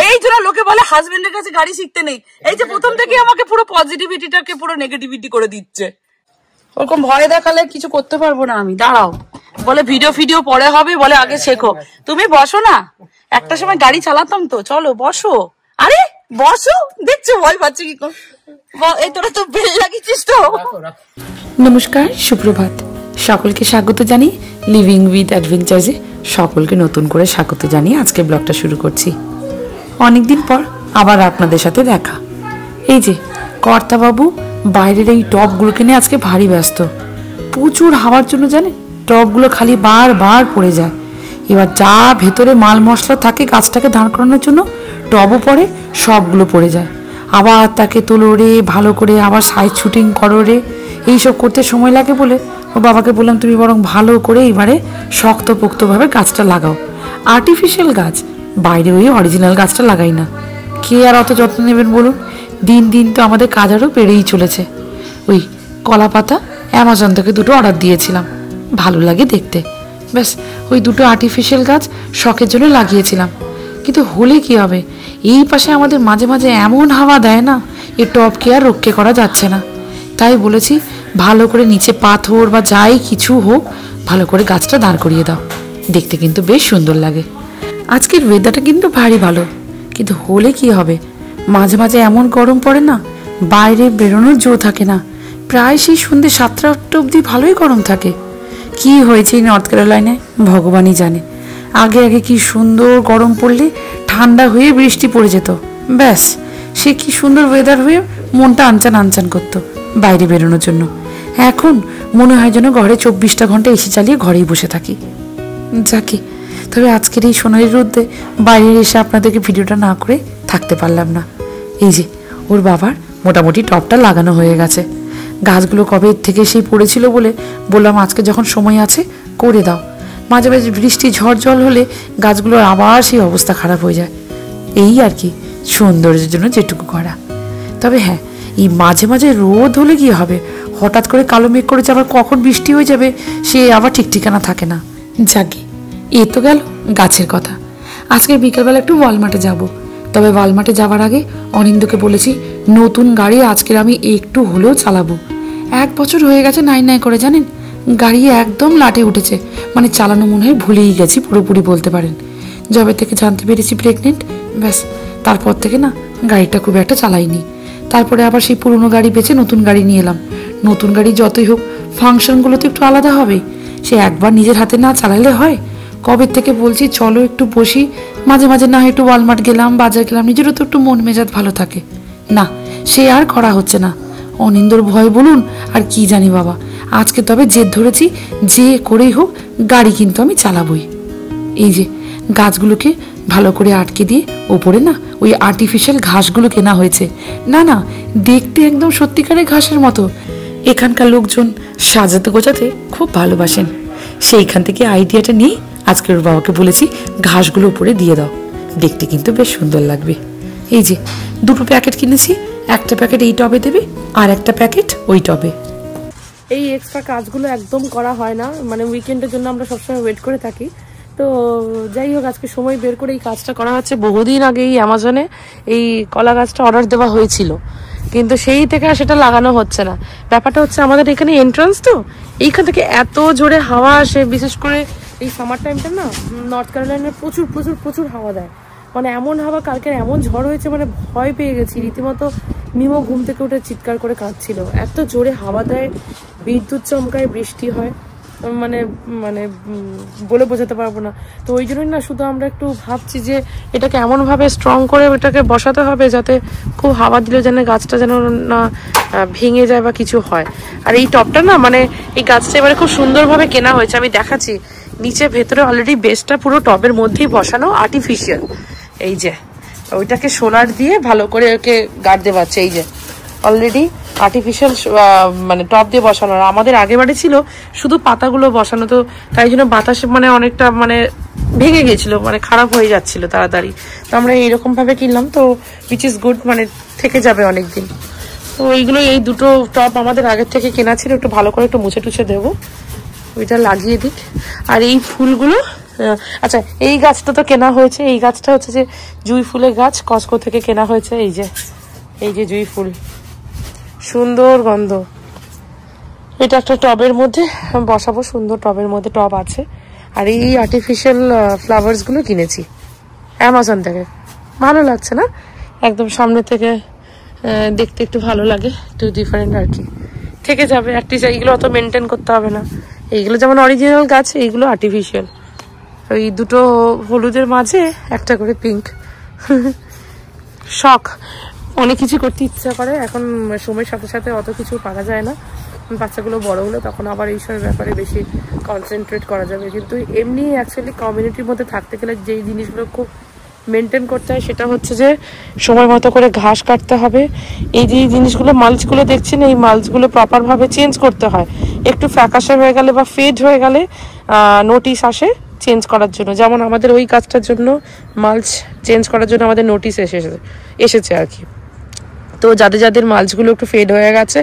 এই জন্য লোকে বলে হাজবেন্ডের কাছে গাড়ি শিখতে নেই। এই যে প্রথম থেকে আমাকে পুরো পজিটিভিটিটাকে পুরো নেগেটিভিটি করে দিচ্ছে। ওরকম ভয় দেখালে কিছু করতে পারবো না আমি। দাঁড়াও, বলে ভিডিও পরে হবে, বলে আগে শেখো। তুমি বসো না, একটা সময় গাড়ি চালাতাম তো, চলো বসো। আরে বসো, দেখছো ভয় পাচ্ছে কি কর। এই তোরা তো বেল লাগিয়েছিস তো। নমস্কার, সুপ্রভাত, সকলকে স্বাগত জানি লিভিং উইথ অ্যাডভেঞ্চার্সে। সকলকে নতুন করে স্বাগত জানিয়ে আজকে ব্লগটা শুরু করছি। অনেকদিন পর আবার আপনাদের সাথে দেখা। এই যে কর্তাবাবু বাইরের এই টবগুলোকে নিয়ে আজকে ভারী ব্যস্ত। প্রচুর হাওয়ার জন্য জানে টবগুলো খালি বারবার পড়ে যায়। এবার যা ভেতরে মাল মশলা থাকে গাছটাকে দাঁড় করানোর জন্য টবও পড়ে, সবগুলো পড়ে যায়। আবার তাকে তোলো রে, ভালো করে আবার সাইড শুটিং করো রে, এইসব করতে সময় লাগে বলে ও বাবাকে বললাম তুমি বরং ভালো করে এবারে শক্তপোক্তভাবে গাছটা লাগাও। আর্টিফিশিয়াল গাছ, বাইরে ওই অরিজিনাল গাছটা লাগাই না। কে আর অত যত্ন নেবেন বলুন। দিন দিন তো আমাদের কাজ আরও বেড়েই চলেছে। ওই কলা পাতা অ্যামাজন থেকে দুটো অর্ডার দিয়েছিলাম, ভালো লাগে দেখতে, ব্যাস ওই দুটো আর্টিফিশিয়াল গাছ শখের জন্য লাগিয়েছিলাম। কিন্তু হলে কি হবে, এই পাশে আমাদের মাঝে মাঝে এমন হাওয়া দেয় না, এই টবকে আর রক্ষে করা যাচ্ছে না। তাই বলেছি ভালো করে নিচে পাথর বা যাই কিছু হোক ভালো করে গাছটা দাঁড় করিয়ে দাও, দেখতে কিন্তু বেশ সুন্দর লাগে। আজকের ওয়েদারটা কিন্তু ভারী ভালো, কিন্তু হলে কি হবে, মাঝে মাঝে এমন গরম পড়ে না, বাইরে বেরোনোর জো থাকে না। প্রায় সেই সন্ধ্যে 7টা-8টা অবধি ভালোই গরম থাকে। কি হয়েছে এই নর্থ ক্যারোলাইনায় ভগবানই জানে। আগে আগে কি সুন্দর গরম পড়লে ঠান্ডা হয়ে বৃষ্টি পড়ে যেত, ব্যাস সে কি সুন্দর ওয়েদার হয়ে মনটা আনচান আনচান করতো বাইরে বেরোনোর জন্য। এখন মনে হয় যেন ঘরে 24টা ঘন্টা এসি চালিয়ে ঘরেই বসে থাকি। যাকে তবে আজকের এই সোনালি রোদে বাইরে এসে আপনাদেরকে ভিডিওটা না করে থাকতে পারলাম না। এই যে ওর বাবার মোটামুটি টবটা লাগানো হয়ে গেছে। গাছগুলো কবে থেকে সেই পড়েছিল বলে বললাম আজকে যখন সময় আছে করে দাও। মাঝে মাঝে বৃষ্টি ঝড় জল হলে গাছগুলোর আবার সেই অবস্থা খারাপ হয়ে যায়। এই আর কি সৌন্দর্যের জন্য যেটুকু করা। তবে হ্যাঁ, এই মাঝে মাঝে রোদ হলে কি হবে, হঠাৎ করে কালো মেঘ করেছে, আবার কখন বৃষ্টি হয়ে যাবে সে আবার ঠিক ঠিকানা থাকে না। যাকে এ তো গেল গাছের কথা। আজকে বিকেলবেলা একটু ওয়ালমার্টে যাব। তবে ওয়ালমার্টে যাওয়ার আগে অনিন্দকে বলেছি নতুন গাড়ি আজকের আমি একটু হলেও চালাবো। 1 বছর হয়ে গেছে নাই করে জানেন, গাড়ি একদম লাটে উঠেছে, মানে চালানো মনে হয় ভুলেই গেছি পুরোপুরি বলতে পারেন। যবে থেকে জানতে পেরেছি প্রেগনেন্ট, ব্যাস তারপর থেকে না গাড়িটা খুব একটা চালাইনি। তারপরে আবার সেই পুরনো গাড়ি বেচে নতুন গাড়ি নিয়ে এলাম। নতুন গাড়ি যতই হোক ফাংশনগুলো তো একটু আলাদা হবে, সে একবার নিজের হাতে না চালালে হয়। কবে থেকে বলছি চলো একটু বসি, মাঝে মাঝে না একটু ওয়ালমার্ট গেলাম, বাজার গেলাম, নিজেরও তো একটু মন মেজাজ ভালো থাকে না, সে আর করা হচ্ছে না। অনিন্দর ভয় বলুন আর কি জানি বাবা, আজকে তবে জেদ ধরেছি যে করেই হোক গাড়ি কিন্তু আমি চালাবই। এই যে গাছগুলোকে ভালো করে আটকে দিয়ে ওপরে না ওই আর্টিফিশিয়াল ঘাসগুলো কেনা হয়েছে। না না, দেখতে একদম সত্যিকারের ঘাসের মতো। এখানকার লোকজন সাজাতে গোছাতে খুব ভালোবাসেন, সেইখান থেকে আইডিয়াটা নিয়ে আজকে ওর বাবাকে বলেছি ঘাসগুলো উপরে দিয়ে দাও, দেখতে কিন্তু বেশ সুন্দর লাগবে। এই যে 2টো প্যাকেট কিনেছি, একটা প্যাকেট এই টবে দেবে আর একটা প্যাকেট ওই টবে। এই এক্সট্রা কাজগুলো একদম করা হয় না, মানে উইকেন্ডের জন্য আমরা সবসময় ওয়েট করে থাকি। তো যাই হোক আজকে সময় বের করে এই কাজটা করা হচ্ছে। বহুদিন আগে এই অ্যামাজনে এই কলা গাছটা অর্ডার দেওয়া হয়েছিল, কিন্তু সেই থেকে আর সেটা লাগানো হচ্ছে না। ব্যাপারটা হচ্ছে আমাদের এখানে এন্ট্রান্স তো, এইখান থেকে এত জোরে হাওয়া আসে, বিশেষ করে এই সামার টাইমটা না নর্থ ক্যারোলাইনায় প্রচুর প্রচুর প্রচুর হাওয়া দেয়। মানে এমন হাওয়া, কালকে এমন ঝড় হয়েছে, মানে ভয় পেয়ে গেছি রীতিমতো। মিমো ঘুম থেকে উঠে চিৎকার করে কাঁদছিল, এত জোরে হাওয়া দেয়, বিদ্যুৎ চমকায়, বৃষ্টি হয়, মানে মানে বলে বোঝাতে পারবো না। তো ওই জন্যই না শুধু আমরা একটু ভাবছি যে এটাকে এমনভাবে স্ট্রং করে ওটাকে বসাতে হবে যাতে খুব হাওয়া দিলেও যেন গাছটা যেন না ভেঙে যায় বা কিছু হয়। আর এই টবটা না মানে এই গাছটা এবারে খুব সুন্দরভাবে কেনা হয়েছে, আমি দেখাচ্ছি। নিচে ভেতরে অলরেডি বেসটা পুরো টবের মধ্যেই বসানো আর্টিফিশিয়াল। এই যে ওইটাকে সোলার দিয়ে ভালো করে ওকে গার্ড দেওয়াচ্ছে। এই যে অলরেডি আর্টিফিশিয়াল মানে টপ দিয়ে বসানো। আমাদের আগে বাড়ি ছিল শুধু পাতাগুলো বসানো, তো তাই জন্য বাতাসে মানে অনেকটা মানে ভেঙে গেছিল, মানে খারাপ হয়ে যাচ্ছিল তাড়াতাড়ি। তো আমরা এইরকম ভাবে কিনলাম, তো উইচ ইজ গুড, মানে থেকে যাবে অনেকদিন। তো এইগুলো এই 2টো টপ আমাদের আগের থেকে কেনা ছিল, একটু ভালো করে একটু মুছে টুছে দেবো, ওইটা লাগিয়ে দিক। আর এই ফুলগুলো আচ্ছা, এই গাছটা তো কেনা হয়েছে, এই গাছটা হচ্ছে যে জুঁই ফুলের গাছ, কসকো থেকে কেনা হয়েছে। এই যে জুঁই ফুল, সুন্দর গন্ধ। এটা একটা টবের মধ্যে বসাবো, সুন্দর টবের মধ্যে টব আছে। আর এই আর্টিফিশিয়াল ফ্লাওয়ার্স গুলো কিনেছি অ্যামাজন থেকে, ভালো লাগছে না? একদম সামনে থেকে দেখতে একটু ভালো লাগে, একটু ডিফারেন্ট আর কি। থেকে যাবে অ্যাটলিস্ট, এইগুলো অত মেনটেন করতে হবে না। এইগুলো যেমন অরিজিনাল গাছ, এইগুলো আর্টিফিশিয়াল। ওই দুটো হলুদের মাঝে একটা করে পিঙ্ক। শখ, অনেক কিছু করতে ইচ্ছা করে। এখন সময়ের সাথে সাথে অত কিছু পারা যায় না। বাচ্চাগুলো বড় হলো তখন আবার এইসব ব্যাপারে বেশি কনসেন্ট্রেট করা যাবে। কিন্তু এমনি অ্যাকচুয়ালি কমিউনিটির মধ্যে থাকতে গেলে যেই জিনিসগুলো খুব মেনটেন করতে হয় সেটা হচ্ছে যে সময় মতো করে ঘাস কাটতে হবে। এই যে জিনিসগুলো, মাল্চগুলো দেখছেন, এই মাল্চগুলো প্রপারভাবে চেঞ্জ করতে হয়। একটু ফ্যাকাশে হয়ে গেলে বা ফেড হয়ে গেলে নোটিশ আসে চেঞ্জ করার জন্য। যেমন আমাদের ওই কাজটার জন্য মাল্চ চেঞ্জ করার জন্য আমাদের নোটিশ এসেছে আর কি। তো যাদের মাল্চগুলো একটু ফেড হয়ে গেছে,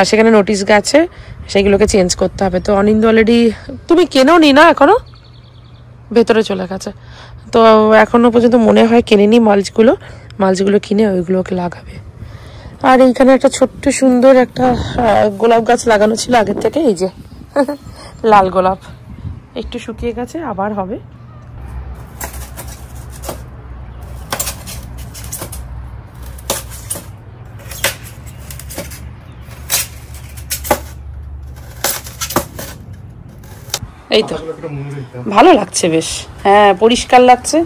সেখানে নোটিশ গেছে, সেগুলোকে চেঞ্জ করতে হবে। তো অনিন্দ অলরেডি, তুমি কেনো নি না এখনো, ভেতরে চলে গেছে। তো এখনো পর্যন্ত মনে হয় কেনেনি মাল্চগুলো কিনে ওইগুলোকে লাগাবে। আর এইখানে একটা ছোট্ট সুন্দর একটা গোলাপ গাছ লাগানো ছিল আগের থেকে, এই যে লাল গোলাপ, একটু শুকিয়ে গেছে, আবার হবে। এই তো ভালো লাগছে বেশ, হ্যাঁ পরিষ্কার লাগছে,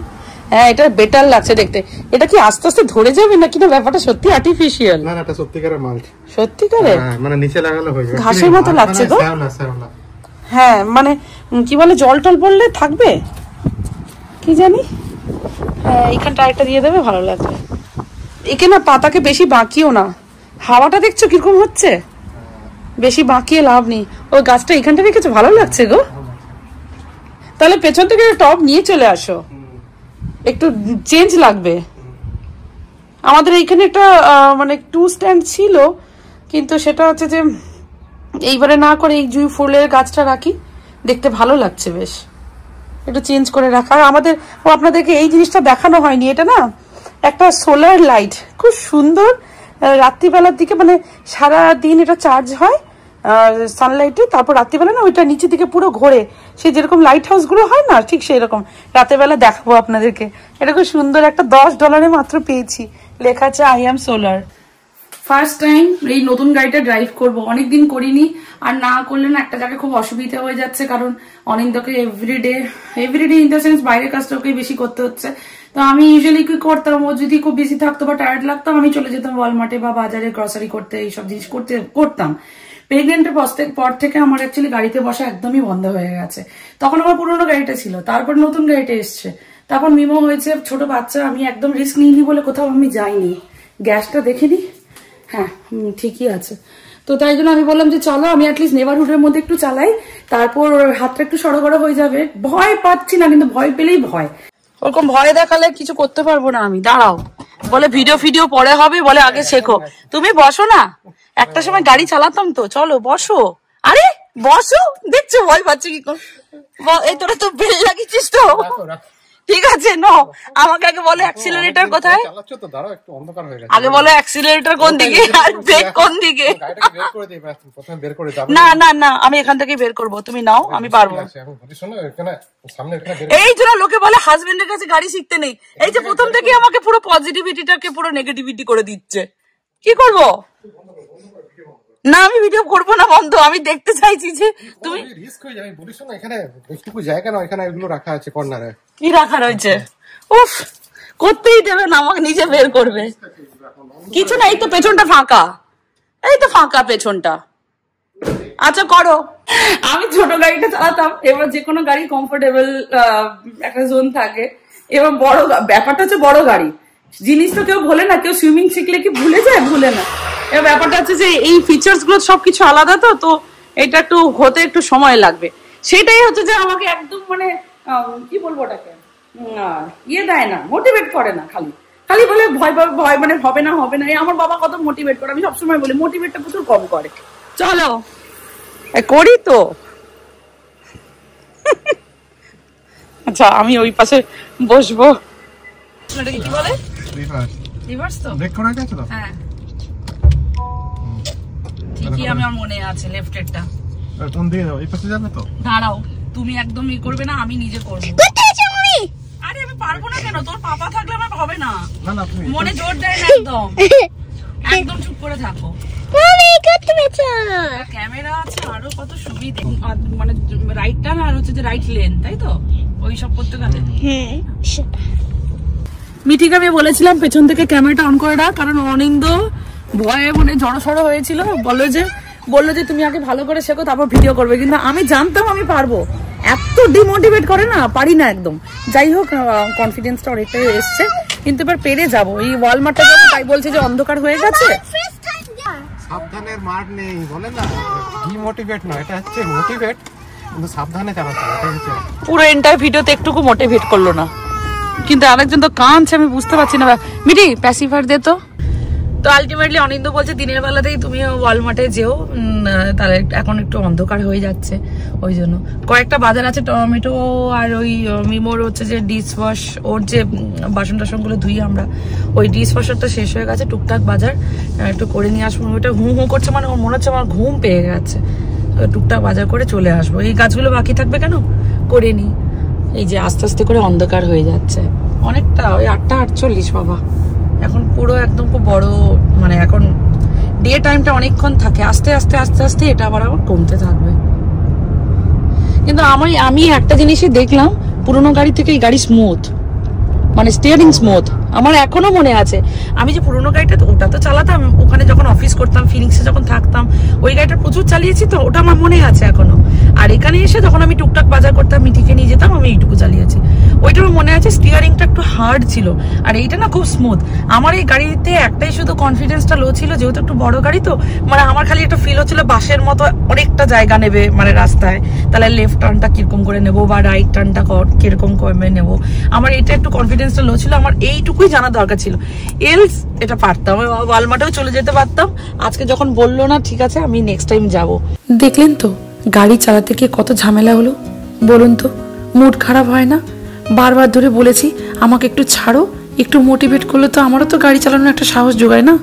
হ্যাঁ এটা বেটার লাগছে দেখতে। এটা কি আস্তে আস্তে ধরে যাবে নাকি না ব্যাপারটা সত্যি আর্টিফিশিয়াল? না এটা সত্যিকারের মাল। সত্যিকারের? মানে নিচে লাগালে হয়ে যাবে, ঘাসের মতো লাগছে তো। হ্যাঁ মানে কি বলে, জল টল পড়লে থাকবে কি জানি। হ্যাঁ এইখানটা একটা দিয়ে দেবে, ভালো লাগবে। একে না পাতাকে বেশি বাঁকিও না, হাওয়াটা দেখছো কিরকম হচ্ছে, বেশি বাঁকিয়ে লাভ নেই। ওই গাছটা এখানটা রেখেছো, ভালো লাগছে গো। তাহলে পেছন থেকে টব নিয়ে চলে আসো, একটু চেঞ্জ লাগবে। আমাদের এইখানে একটা মানে 2 স্ট্যান্ড ছিল, কিন্তু সেটা হচ্ছে যে এইবারে না করে এই জুঁই ফুলের গাছটা রাখি, দেখতে ভালো লাগছে বেশ, একটু চেঞ্জ করে রাখা। আর আমাদের আপনাদেরকে এই জিনিসটা দেখানো হয়নি, এটা না একটা সোলার লাইট, খুব সুন্দর। রাত্রিবেলার দিকে মানে সারা দিন এটা চার্জ হয় সানলাইটে, তারপর রাত্রিবেলা না ওইটা নিচের দিকে পুরো ঘোরে, সে যেরকম লাইট হাউস গুলো হয় না ঠিক সেই রকম। রাতের দেখাবো আপনাদেরকে, এটা খুব সুন্দর, একটা $10 মাত্র পেয়েছি, লেখা আছে I am solar. First time এই নতুন গাড়িটা ড্রাইভ করব, অনেকদিন করিনি। আর না করলে না একটা জায়গায় খুব অসুবিধা হয়ে যাচ্ছে, কারণ অনিন্দকে এভরিডে ইন দ্য সেন্স বাইরের কাজটা ওকে বেশি করতে হচ্ছে। তো আমি ইউজুয়ালি কি করতাম, ও যদি খুব বেশি থাকতো বা টায়ার্ড লাগতাম, আমি চলে যেতাম ওয়ালমার্টে বা বাজারে গ্রসারি করতে, এইসব জিনিস করতাম। প্রেগনেন্টের পর থেকে আমার অ্যাকচুয়ালি গাড়িতে বসা একদমই বন্ধ হয়ে গেছে। তখন আমার পুরোনো গাড়িটা ছিল, তারপর নতুন গাড়িটা এসছে, তারপর মিমো হয়েছে, ছোট বাচ্চা, আমি একদম রিস্ক নিইনি বলে কোথাও আমি যাইনি। গ্যাসটা দেখিনি, হ্যাঁ ঠিকই আছে। তো তাই জন্য আমি বললাম যে চলো আমি অ্যাটলিস্ট নেবারহুডের মধ্যে একটু চালাই, তারপর হাতটা একটু সড়গড় হয়ে যাবে। ভয় পাচ্ছি না, কিন্তু ভয় পেলেই ভয়, ওরকম ভয় দেখালে কিছু করতে পারবো না আমি। দাঁড়াও, বলে ভিডিও পরে হবে, বলে আগে শেখো। তুমি বসো না, একটা সময় গাড়ি চালাতাম তো, চলো বসো। আরে বসো, দেখছো ভয় পাচ্ছি কি করে। এই তোরা তো বেল লাগিয়েছিস তো, ঠিক আছে নো, আমাকে আগে বলে অ্যাক্সিলারেটর কোথায়, আগে বলে অ্যাক্সিলারেটর কোন দিকে আর ব্রেক কোন দিকে। না না না, আমি এখান থেকে বের করবো, তুমি নাও, আমি পারবো। এই জন্য লোকে বলে হাজবেন্ডের কাছে গাড়ি শিখতে নেই, এই যে প্রথম থেকে আমাকে পুরো পজিটিভিটিটাকে পুরো নেগেটিভিটি করে দিচ্ছে। কি করবো না, আমি ভিডিও করবো না, বন্ধ। আমি দেখতে চাইছি যে তুমি রিস্ক হয়ে যাবে, বলিস না এখানে একটু জায়গা না, এখানে এগুলো রাখা আছে কর্নারে। কি রাখা রয়েছে? উফ, করতেই দেবে না, আমাকে নিজে বের করবে। কিছু না, এই তো পেছনটা ফাঁকা, এই তো ফাঁকা পেছনটা। আচ্ছা করো। আমি ছোট গাড়িটা চালাতাম, এবার যে কোনো গাড়ি কমফোর্টেবল একটা জোন থাকে। এবার বড় ব্যাপারটা হচ্ছে বড় গাড়ি জিনিস তো কেউ ভুলে না, কেউ সুইমিং শিখলে কি ভুলে যায়? ভুলে না। এবার ব্যাপারটা হচ্ছে যে এই ফিচার্স গুলো সবকিছু আলাদা, তো এটা একটু হতে একটু সময় লাগবে। সেটাই হচ্ছে যে আমাকে একদম মানে কি বলবো ওটাকে, ইয়ে দেয় না, মোটিভেট করে না, খালি বলে ভয় মানে হবে না। আমার বাবা কত মোটিভেট করে, আমি সবসময় বলি মোটিভেটটা প্রচুর কম করে। চলো করি তো আচ্ছা আমি ওই পাশে বসবো। এটাকে কি বলে? রিভার্স তো? ব্রেক করা গেছে তো? হ্যাঁ ঠিকই আমার মনে আছে লেফট এরটা। কোন দিকে যাও? এই পাশে যাবে তো? দাঁড়াও তুমি একদম ই করবে না, আমি নিজে করবো। আরে আমি পারবো না কেন? তোর পাপা থাকলে আমার হবে না। না না তুমি মনে জোর দেয় না একদম। একদম চুপ করে থাকো। ক্যামেরা আছে আরো কত সুবিধা, মানে রাইট টার্ন আর হচ্ছে যে রাইট লেন, তাই তো? ওই সব করতে গেলে মিঠিকে আমি বলেছিলাম পেছন থেকে ক্যামেরাটা অন করে রাখ, কারণ অনিন্দ ভয়ে মনে জড়সড় হয়েছিল। বললো যে তুমি আগে ভালো করে শেখো তারপর ভিডিও করবে, কিন্তু আমি জানতাম আমি পারবো। এত ডিমোটিভেট করে না, পারি না একদম। যাই হোক কনফিডেন্সটা অনেকটাই এসছে, কিন্তু এবার পেরে যাবো। এই ওয়ালমার্টে যাবো, তাই বলছে যে অন্ধকার হয়ে গেছে। সাবধানের মার নেই বলে না, ডিমোটিভেট না, এটা হচ্ছে মোটিভেট, কিন্তু সাবধানে চালাতে হবে। এটা হচ্ছে পুরো এন্টার ভিডিওতে একটুকু মোটিভেট করলো না, কিন্তু আরেকজন তো কাঁদছে, আমি বুঝতে পারছি না। মিটি প্যাসিফার দে তো। তো আলটিমেটলি অনিন্দ বলছে দিনের বেলাতেই তুমি ওয়ালমার্টে যেও, তাহলে এখন একটু অন্ধকার হয়ে যাচ্ছে, ওই জন্য কয়েকটা বাজার আছে, টমেটো আর ওই মিমোর হচ্ছে যে ডিশ ওয়াশ, ওর যে বাসন টাসন গুলো ধুই আমরা, ওই ডিশ ওয়াশারটা শেষ হয়ে গেছে, টুকটাক বাজার একটু করে নিয়ে আসবো। ওইটা হুঁ হুঁ করছে, মানে ওর মনে হচ্ছে আমার ঘুম পেয়ে গেছে। টুকটাক বাজার করে চলে আসবো। এই গাছগুলো বাকি থাকবে কেন, করে নি। এই যে আস্তে আস্তে করে অন্ধকার হয়ে যাচ্ছে অনেকটা, ওই 8:48 বাবা, এখন পুরো একদম খুব বড়, মানে এখন ডে টাইমটা অনেকক্ষণ থাকে, আস্তে আস্তে আস্তে আস্তে এটা আবার কমতে থাকবে। কিন্তু আমি একটা জিনিসই দেখলাম, পুরোনো গাড়ি থেকে এই গাড়ি স্মুথ, মানে স্টিয়ারিং স্মুথ। আমার এখনো মনে আছে আমি যে পুরোনো গাড়িটা, ওটা তো চালাতাম ওখানে যখন অফিস করতাম, ফিনিক্সে যখন থাকতাম, ওই গাড়িটা প্রচুর চালিয়েছি, তো ওটা আমার মনে আছে এখনো। আর এখানে এসে যখন আমি টুকটাক বাজার করতাম, মিঠিকে নিয়ে যেতাম, আমি এইটুকু চালিয়েছি। ওইটার মনে আছে স্টিয়ারিংটা একটু হার্ড ছিল, আর এইটা না খুব স্মুথ। আমার এই গাড়িতে একটাই শুধু কনফিডেন্সটা লো ছিল, যেহেতু একটু বড় গাড়ি তো, মানে আমার খালি একটা ফিল হচ্ছিল বাসের মতো অনেকটা জায়গা নেবে মানে রাস্তায়, তাহলে লেফট টার্নটা কিরকম করে নেবো বা রাইট টার্নটা কিরকম করে নেবো। আমার এটা একটু কনফিডেন্সটা লো ছিল, আমার এইটুকুই জানা দরকার ছিল, এলস এটা পারতাম, ওয়ালমার্টেও চলে যেতে পারতাম। আজকে যখন বললো না ঠিক আছে আমি নেক্সট টাইম যাবো। দেখলেন তো গাড়ি চালাতে গিয়ে কত ঝামেলা হলো, বলুন তো? মুড খারাপ হয় না? বারবার ধরে বলেছি আমাকে একটু ছাড়ো, একটু মোটিভেট করলে তো আমারও তো গাড়ি চালানোর একটা সাহস জোগায় না।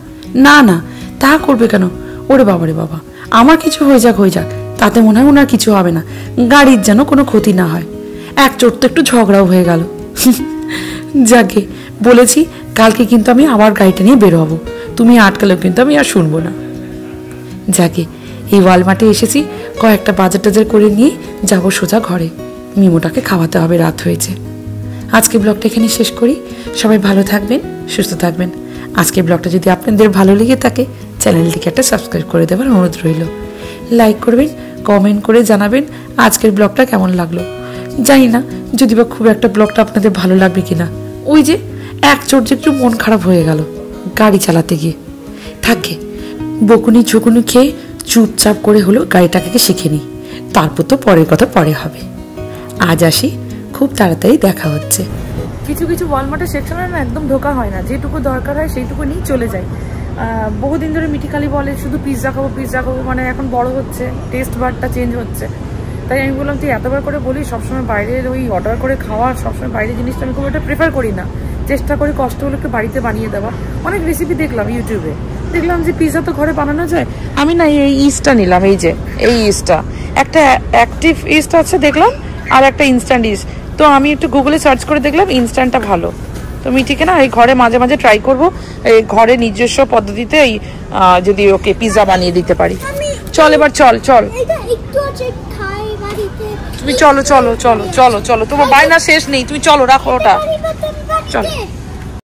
না না, তা করবে কেন? ওরে বাবা রে বাবা, আমার কিছু হয়ে যাক তাতে মনে হয় ওনার কিছু হবে না, গাড়ির যেন কোনো ক্ষতি না হয়। এক চোট তো একটু ঝগড়াও হয়ে গেল। যাকে বলেছি কালকে কিন্তু আমি আবার গাড়িটা নিয়ে বের হবো, তুমি আটকালেও কিন্তু আমি আর শুনবো না। যাকে এই ওয়ালমার্টে এসেছি, কয়েকটা বাজার টাজার করে নিয়ে যাবো সোজা ঘরে, মিমোটাকে খাওয়াতে হবে, রাত হয়েছে। আজকে ব্লগটা এখানে শেষ করি। সবাই ভালো থাকবেন, সুস্থ থাকবেন। আজকের ব্লগটা যদি আপনাদের ভালো লেগে থাকে, চ্যানেলটিকে একটা সাবস্ক্রাইব করে দেওয়ার অনুরোধ রইল। লাইক করবেন, কমেন্ট করে জানাবেন আজকের ব্লগটা কেমন লাগলো। জানি না যদি বা খুব একটা ব্লগটা আপনাদের ভালো লাগবে কিনা। ওই যে এক চোট যে একটু মন খারাপ হয়ে গেল গাড়ি চালাতে গিয়ে, থাকে বকুনি ঝুকুনি খেয়ে চুপচাপ করে হলো গাড়িটাকে শিখে নিই, তারপর তো পরের কথা পরে হবে। আজ আসি, খুব তাড়াতাড়ি দেখা হচ্ছে। কিছু কিছু ওয়ালমার্টের সেকশনে না একদম ঢোকা হয় না, যেটুকু দরকার হয় সেইটুকু নিয়ে চলে যায়। বহুদিন ধরে মিঠি খালি বলে শুধু পিৎজা খাবো, মানে এখন বড় হচ্ছে, টেস্ট বারটা চেঞ্জ হচ্ছে, তাই আমি বললাম তুই এতবার করে বলি সবসময় বাইরের ওই অর্ডার করে খাওয়া, সবসময় বাইরের জিনিসটা আমি খুব একটা প্রেফার করি না। চেষ্টা করি কষ্ট হলে একটু বাড়িতে বানিয়ে দেওয়া। অনেক রেসিপি দেখলাম ইউটিউবে, দেখলাম যে পিৎজা তো ঘরে বানানো যায়। আমি না এই ইস্টটা নিলাম, এই যে এই ইস্টটা, একটা অ্যাক্টিভ ইস্ট আছে দেখলাম, আর একটা ইনস্ট্যান্ট ইস্ট। তো আমি একটু গুগলে সার্চ করে দেখলাম ইনস্ট্যান্টটা ভালো। তো মিঠিকে না এই ঘরে মাঝে মাঝে ট্রাই করবো, এই ঘরে নিজস্ব পদ্ধতিতে এই যদি ওকে পিৎজা বানিয়ে দিতে পারি। চল এবার চল, তুমি চলো চলো চলো চলো চলো, তোমার বায়না শেষ নেই, তুমি চলো, রাখো ওটা, চলো।